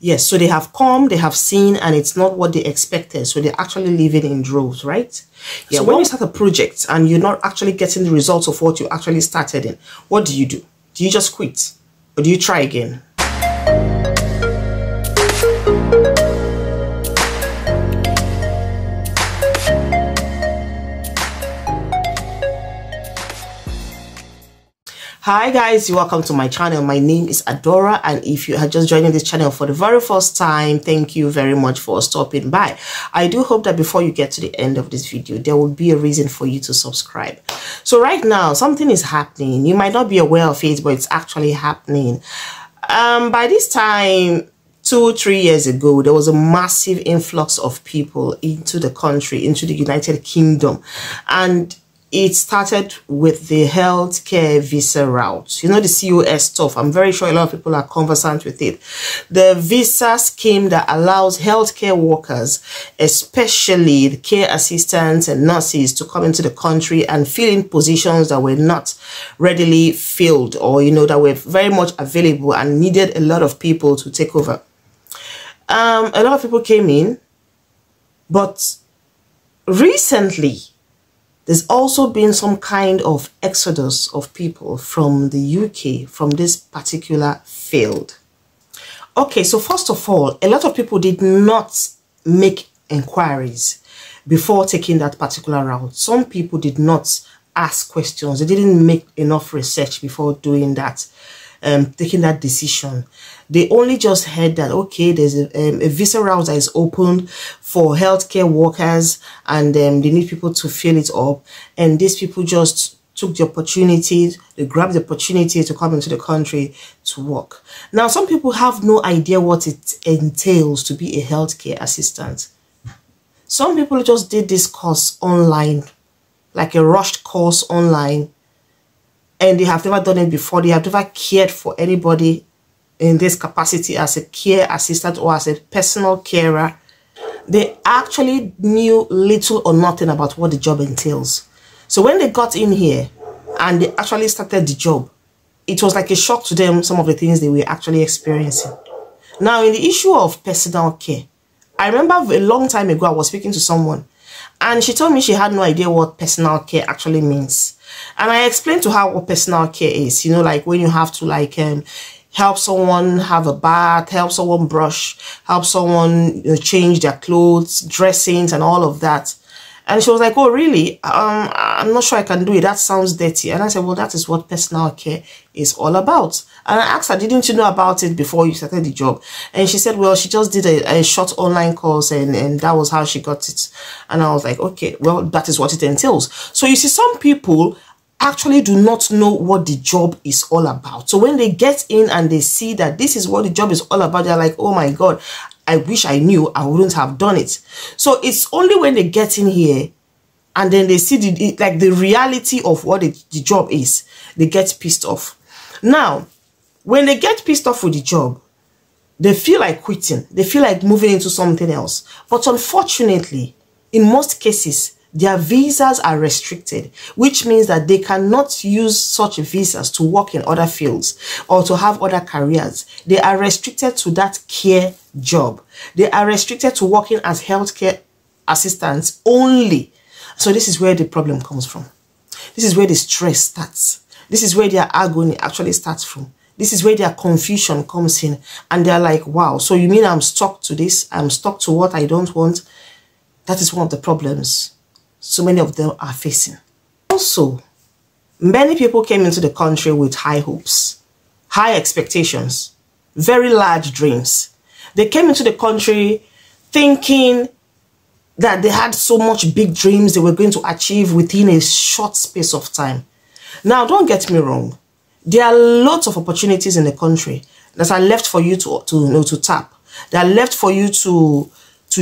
Yes, so they have come, they have seen, and it's not what they expected. So they're actually living in droves, right? Yeah, so when you start a project and you're not actually getting the results of what you actually started in, what do? Do you just quit? Or do you try again? Hi guys, welcome to my channel. My name is Adora, and if you are just joining this channel for the very first time, thank you very much for stopping by. I do hope that before you get to the end of this video, there will be a reason for you to subscribe. So right now, something is happening. You might not be aware of it, but it's actually happening. By this time, 2-3 years ago, there was a massive influx of people into the country, into the United Kingdom, and it started with the healthcare visa route. You know, the COS stuff. I'm very sure a lot of people are conversant with it. The visa scheme that allows healthcare workers, especially the care assistants and nurses, to come into the country and fill in positions that were not readily filled, or, you know, that were very much available and needed a lot of people to take over. A lot of people came in, but recently, there's also been some kind of exodus of people from the UK, from this particular field. Okay, so first of all, a lot of people did not make inquiries before taking that particular route. Some people did not ask questions. They didn't make enough research before doing that, taking that decision. They only just heard that, okay, there's a visa route that is opened for healthcare workers, and they need people to fill it up. And these people just took the opportunity, they grabbed the opportunity to come into the country to work. Now, some people have no idea what it entails to be a healthcare assistant. Some people just did this course online, like a rushed course online, and they have never done it before. They have never cared for anybody in this capacity as a care assistant or as a personal carer. They actually knew little or nothing about what the job entails. So when they got in here and they actually started the job, it was like a shock to them, some of the things they were actually experiencing. Now, in the issue of personal care, I remember a long time ago, I was speaking to someone and she told me she had no idea what personal care actually means. And I explained to her what personal care is. You know, like when you have to help someone have a bath, help someone brush, help someone change their clothes, dressings, and all of that. And she was like, oh, really? I'm not sure I can do it. That sounds dirty. And I said, well, that is what personal care is all about. And I asked her, didn't you know about it before you started the job? And she said, well, she just did a short online course, and that was how she got it. And I was like, okay, well, that is what it entails. So you see, some people actually do not know what the job is all about. So when they get in and they see that this is what the job is all about, they're like, oh my God, I wish I knew, I wouldn't have done it. So it's only when they get in here and then they see the reality of what the job is, they get pissed off. Now, when they get pissed off with the job, they feel like quitting. They feel like moving into something else. But unfortunately, in most cases, their visas are restricted, which means that they cannot use such visas to work in other fields or to have other careers. They are restricted to that care job. They are restricted to working as healthcare assistants only. So this is where the problem comes from. This is where the stress starts. This is where their agony actually starts from. This is where their confusion comes in. And they're like, wow, so you mean I'm stuck to this? I'm stuck to what I don't want? That is one of the problems so many of them are facing. Also, many people came into the country with high hopes, high expectations, very large dreams. They came into the country thinking that they had so much big dreams they were going to achieve within a short space of time. Now, don't get me wrong. There are lots of opportunities in the country that are left for you to tap. They are left for you to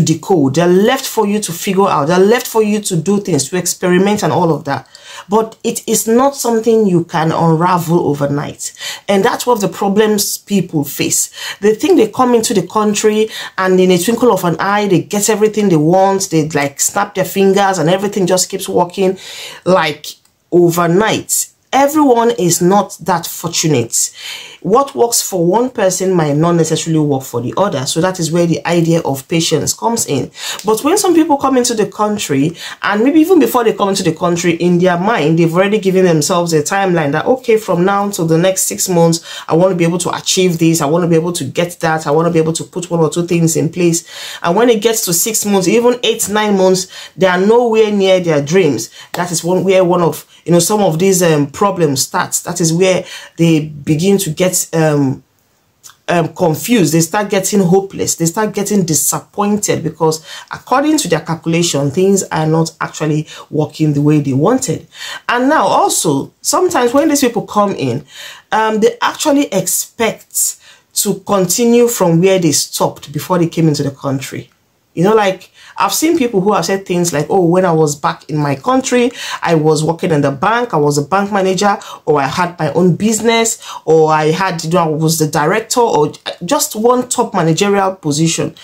decode. They're left for you to figure out. They're left for you to do things, to experiment and all of that. But it is not something you can unravel overnight. And that's one of the problems people face. They think they come into the country and in a twinkle of an eye, they get everything they want. They like snap their fingers and everything just keeps working like overnight. everyone is not that fortunate. What works for one person might not necessarily work for the other. So that is where the idea of patience comes in. But when some people come into the country, and maybe even before they come into the country, in their mind, they've already given themselves a timeline that, okay, from now till the next 6 months, I want to be able to achieve this. I want to be able to get that. I want to be able to put 1 or 2 things in place. And when it gets to 6 months, even 8, 9 months, they are nowhere near their dreams. That is where one of, some of these problems starts. That is where they begin to get confused. They start getting hopeless. They start getting disappointed because according to their calculation, things are not actually working the way they wanted. And now also, sometimes when these people come in, they actually expect to continue from where they stopped before they came into the country. Like, I've seen people who have said things like, oh, when I was back in my country, I was working in the bank, I was a bank manager, or I had my own business, or I was the director, or just one top managerial position.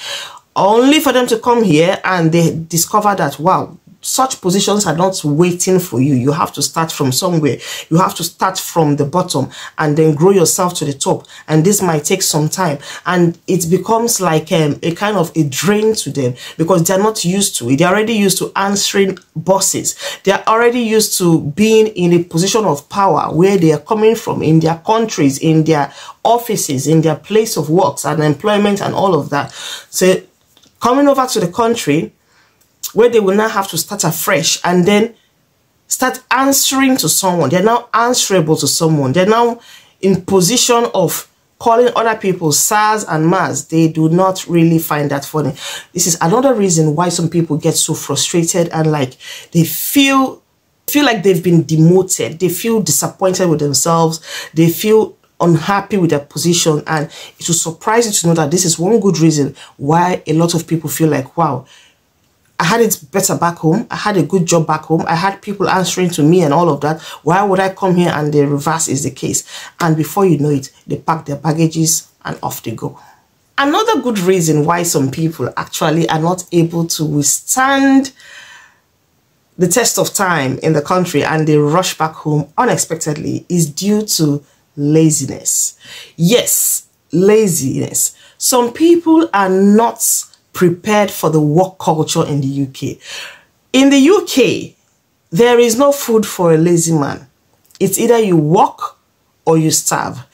Only for them to come here and they discover that, wow, such positions are not waiting for you. You have to start from somewhere. You have to start from the bottom and then grow yourself to the top. And this might take some time. And it becomes like a kind of a drain to them because they're not used to it. They're already used to answering bosses. They're already used to being in a position of power where they are coming from, in their countries, in their offices, in their place of works and employment and all of that. So coming over to the country, where they will now have to start afresh and then start answering to someone. They're now answerable to someone. They're now in position of calling other people sirs and mas. They do not really find that funny. This is another reason why some people get so frustrated and like they feel like they've been demoted. They feel disappointed with themselves. They feel unhappy with their position. And it will surprise you to know that this is one good reason why a lot of people feel like, wow, I had it better back home. I had a good job back home. I had people answering to me and all of that. Why would I come here? And the reverse is the case. And before you know it, they pack their baggages and off they go. Another good reason why some people actually are not able to withstand the test of time in the country and they rush back home unexpectedly is due to laziness. Yes, laziness. Some people are not prepared for the work culture in the UK. In the UK, there is no food for a lazy man. It's either you work or you starve.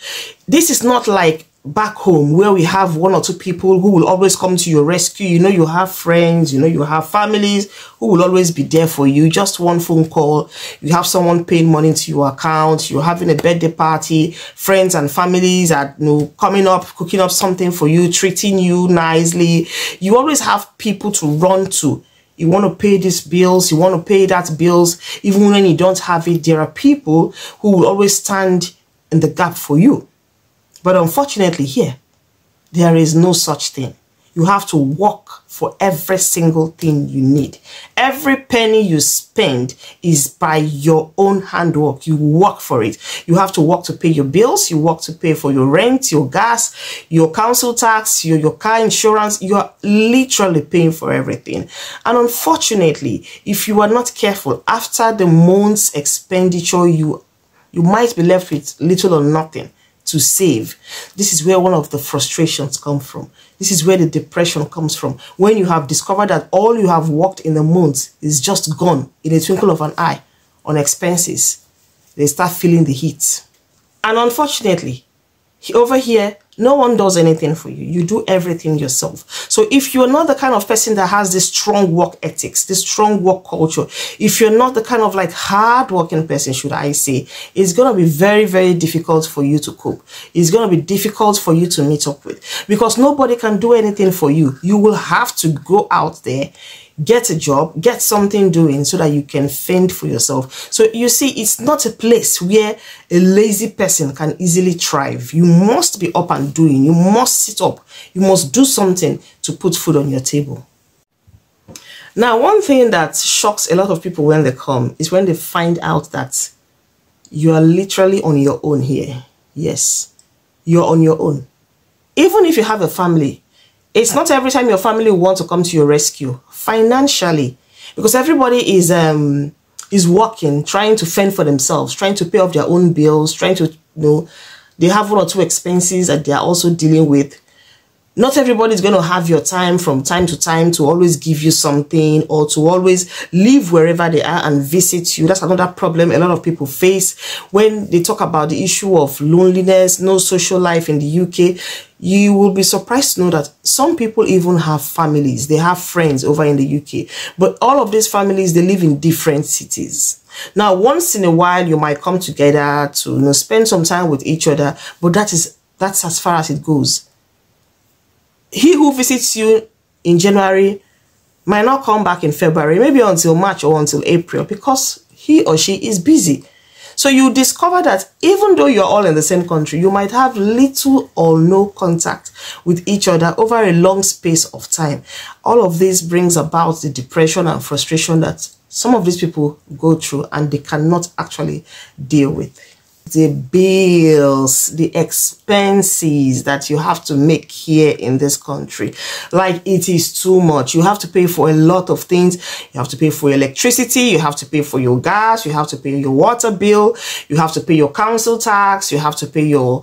This is not like back home where we have 1 or 2 people who will always come to your rescue. You have friends, you have families who will always be there for you. Just one phone call, you have someone paying money to your account, you're having a birthday party, friends and families are coming up, cooking up something for you, treating you nicely. You always have people to run to. You want to pay these bills, you want to pay that bills. Even when you don't have it, there are people who will always stand in the gap for you. But unfortunately here, there is no such thing. You have to work for every single thing you need. Every penny you spend is by your own handwork. You work for it. You have to work to pay your bills. You work to pay for your rent, your gas, your council tax, your car insurance. You are literally paying for everything. And unfortunately, if you are not careful, after the month's expenditure, you might be left with little or nothing to save. This is where one of the frustrations come from. This is where the depression comes from. When you have discovered that all you have worked in a month is just gone in a twinkle of an eye on expenses, they start feeling the heat. And unfortunately, over here, no one does anything for you. You do everything yourself. So if you're not the kind of person that has this strong work ethics, this strong work culture, if you're not the kind of like hard-working person, should I say, it's going to be very, very difficult for you to cope. It's going to be difficult for you to meet up with because nobody can do anything for you. You will have to go out there, get a job, get something doing so that you can fend for yourself. So you see, it's not a place where a lazy person can easily thrive. You must be up and doing. You must sit up. You must do something to put food on your table. Now, one thing that shocks a lot of people when they come is when they find out that you are literally on your own here. Yes, you're on your own. Even if you have a family, it's not every time your family will want to come to your rescue financially, because everybody is is working, trying to fend for themselves, trying to pay off their own bills, trying to, they have one or two expenses that they are also dealing with. Not everybody is going to have your time from time to time to always give you something, or to always live wherever they are and visit you. That's another problem a lot of people face when they talk about the issue of loneliness, no social life in the UK. You will be surprised to know that some people even have families. They have friends over in the UK. But all of these families, they live in different cities. Now, once in a while, you might come together to spend some time with each other. But that's as far as it goes. He who visits you in January might not come back in February, maybe until March or until April, because he or she is busy. So you discover that even though you're all in the same country, you might have little or no contact with each other over a long space of time. All of this brings about the depression and frustration that some of these people go through and they cannot actually deal with. The bills, the expenses that you have to make here in this country, like, it is too much. You have to pay for a lot of things. You have to pay for your electricity, you have to pay for your gas, you have to pay your water bill, you have to pay your council tax, you have to pay your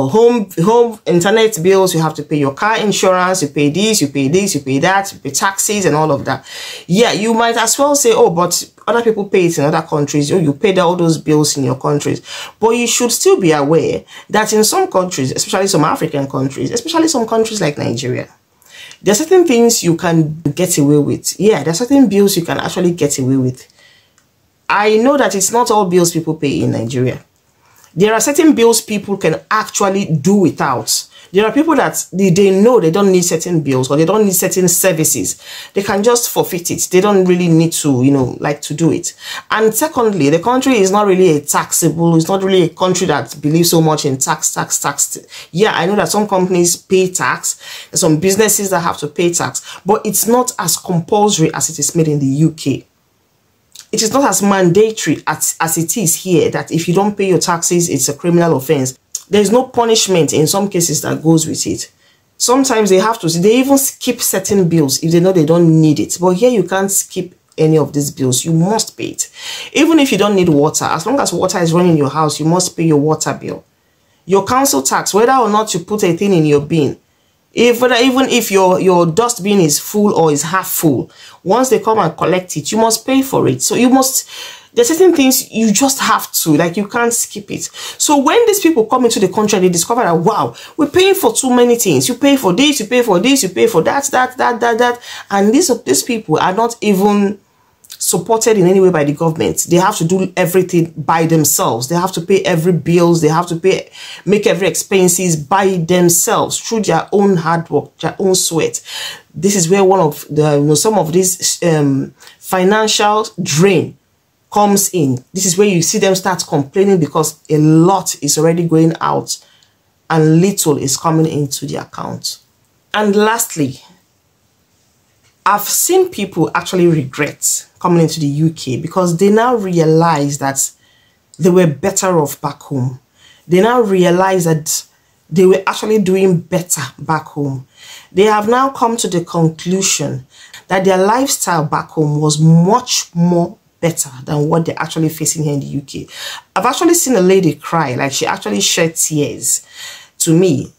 home internet bills, you have to pay your car insurance, you pay this, you pay this, you pay that, you pay taxes and all of that. Yeah, you might as well say, oh, but other people pay it in other countries. You pay all those bills in your countries. But you should still be aware that in some countries, especially some African countries, especially some countries like Nigeria, there are certain things you can get away with. Yeah, there are certain bills you can actually get away with. I know that it's not all bills people pay in Nigeria. There are certain bills people can actually do without. There are people that they know they don't need certain bills, or they don't need certain services. They can just forfeit it. They don't really need to, like, to do it. And secondly, the country is not really a taxable. It's not really a country that believes so much in tax. Yeah, I know that some companies pay tax. There's some businesses that have to pay tax, but it's not as compulsory as it is made in the UK. It is not as mandatory as it is here, that if you don't pay your taxes, it's a criminal offense. There's no punishment in some cases that goes with it. Sometimes they even skip certain bills if they know they don't need it. But here you can't skip any of these bills. You must pay it. Even if you don't need water, as long as water is running in your house, you must pay your water bill. Your council tax, whether or not you put a thing in your bin, even if your dustbin is full or is half full, once they come and collect it, you must pay for it. So there's certain things you just have to, like, you can't skip it. So when these people come into the country, they discover that, wow, we're paying for too many things. You pay for this, you pay for this, you pay for that. And these people are not even supported in any way by the government. They have to do everything by themselves. They have to pay every bills. They have to make every expenses by themselves through their own hard work, their own sweat. This is where one of the, some of this financial drain comes in. This is where you see them start complaining because a lot is already going out and little is coming into the account. And lastly, I've seen people actually regret coming into the UK because they now realize that they were better off back home. They now realize that they were actually doing better back home. They have now come to the conclusion that their lifestyle back home was much more better than what they're actually facing here in the UK. I've actually seen a lady cry, like she actually shed tears to me,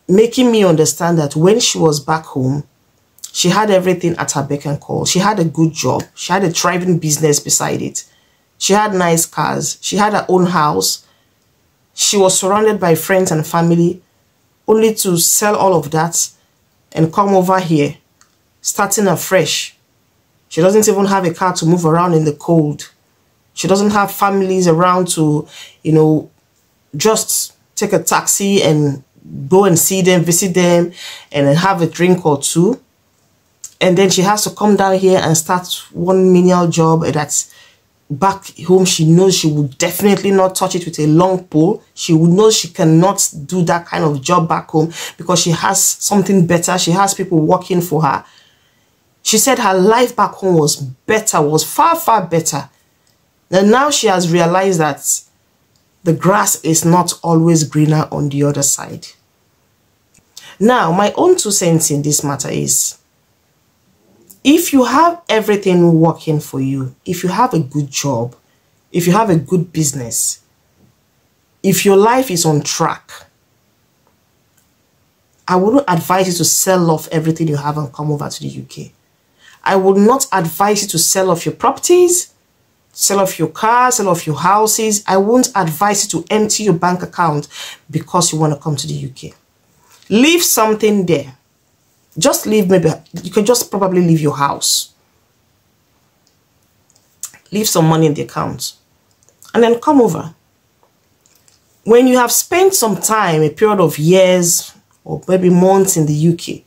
making me understand that when she was back home, she had everything at her beck and call. She had a good job. She had a thriving business beside it. She had nice cars. She had her own house. She was surrounded by friends and family, only to sell all of that and come over here, starting afresh. She doesn't even have a car to move around in the cold. She doesn't have families around to, just take a taxi and go and see them, visit them, and then have a drink or two. And then she has to come down here and start one menial job that's back home. She knows she would definitely not touch it with a long pole. She would know she cannot do that kind of job back home because she has something better. She has people working for her. She said her life back home was better, was far, far better. And now she has realized that the grass is not always greener on the other side. Now, my own 2 cents in this matter is, If you have everything working for you, if you have a good job, if you have a good business, if your life is on track, I wouldn't advise you to sell off everything you have and come over to the UK. I would not advise you to sell off your properties, sell off your cars, sell off your houses. I won't advise you to empty your bank account because you want to come to the UK. Leave something there. Just leave, maybe you can just probably leave your house. Leave some money in the account and then come over. When you have spent some time, a period of years or maybe months in the UK,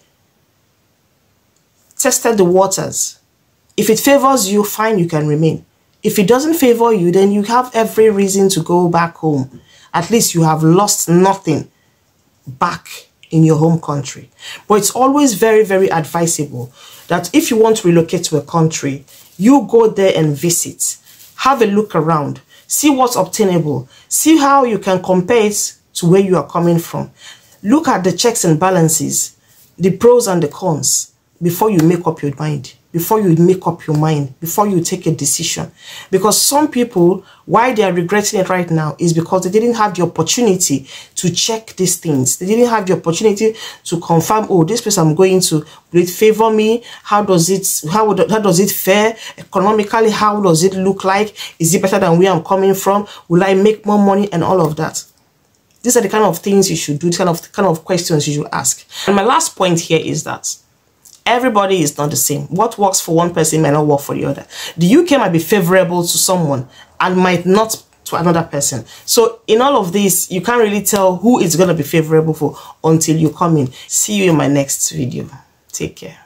tested the waters. If it favors you, fine, you can remain. If it doesn't favor you, then you have every reason to go back home. At least you have lost nothing back in your home country. But it's always very, very advisable that if you want to relocate to a country, you go there and visit, have a look around, see what's obtainable, see how you can compare it to where you are coming from. Look at the checks and balances, the pros and the cons before you make up your mind, before you take a decision. Because some people, why they are regretting it right now is because they didn't have the opportunity to check these things. They didn't have the opportunity to confirm, oh, this place I'm going to, will it favor me? How does it fare economically? How does it look like? Is it better than where I'm coming from? Will I make more money? And all of that. These are the kind of things you should do, the kind of questions you should ask. And my last point here is that everybody is not the same. What works for one person may not work for the other. The UK might be favorable to someone and might not to another person. So in all of this, you can't really tell who it's going to be favorable for until you come in. See you in my next video. Take care.